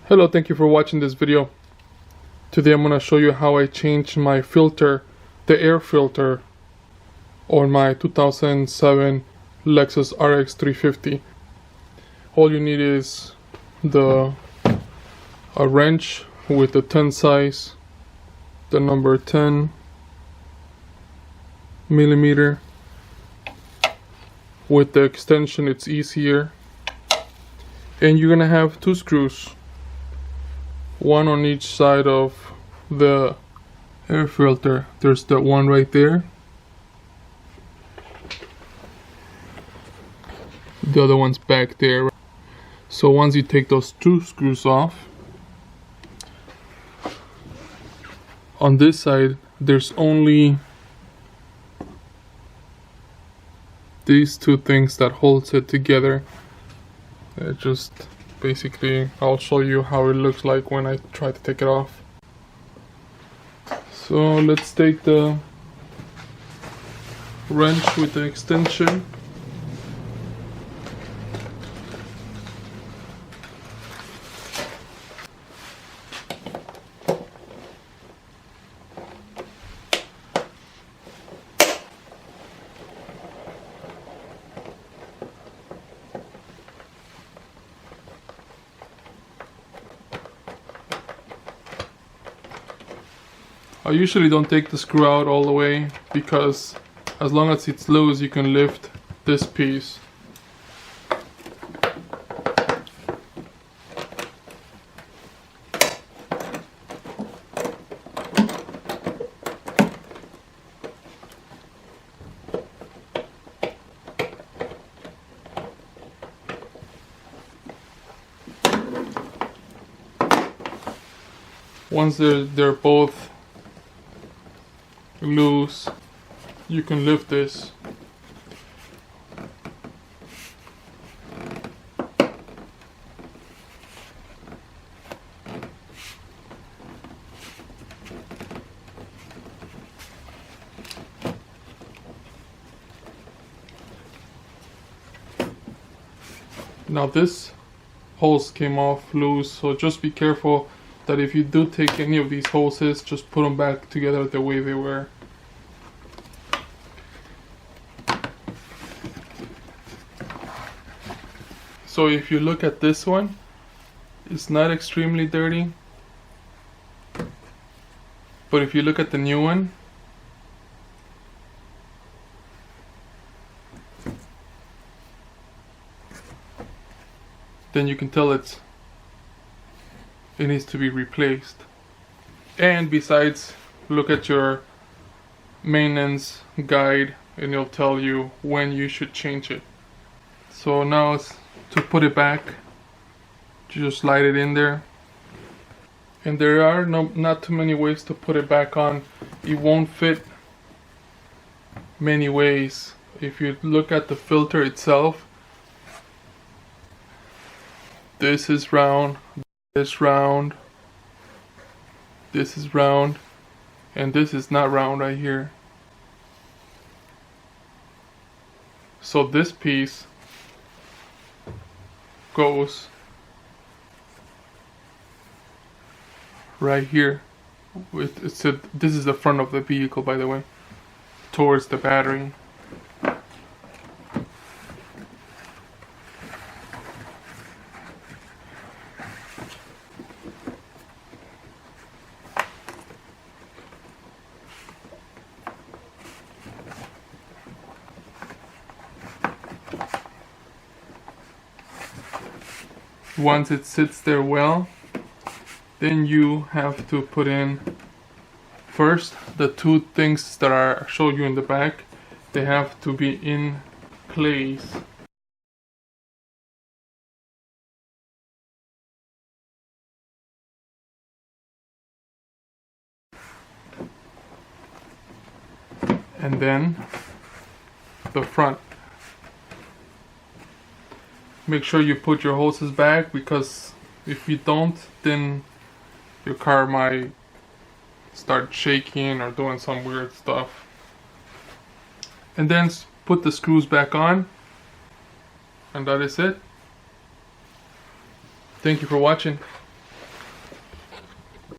Hello, thank you for watching this video. Today I'm going to show you how I changed my filter, the air filter on my 2007 Lexus RX350. All you need is a wrench with the 10 size, the number 10 millimeter. With the extension it's easier, and you're gonna have two screws, one on each side of the air filter. There's the one right there, the other one's back there. So once you take those two screws off, on this side there's only these two things that holds it together. Just basically, I'll show you how it looks like when I try to take it off. So let's take the wrench with the extension. I usually don't take the screw out all the way, because as long as it's loose you can lift this piece. Once they're both loose, you can lift this. Now this hose came off loose, so just be careful that if you do take any of these hoses, just put them back together the way they were. So if you look at this one, it's not extremely dirty, but if you look at the new one, then you can tell it needs to be replaced. And besides, look at your maintenance guide and it'll tell you when you should change it. So now it's to put it back, you just slide it in there, and there are not too many ways to put it back on. It won't fit many ways. If you look at the filter itself, this is round, this round, this is round, and this is not round right here. So this piece goes right here. This is the front of the vehicle, by the way, towards the battery. Once it sits there well, then you have to put in first the two things that I showed you in the back. They have to be in place. And then the front. Make sure you put your hoses back, because if you don't, then your car might start shaking or doing some weird stuff. And then put the screws back on, and that is it. Thank you for watching.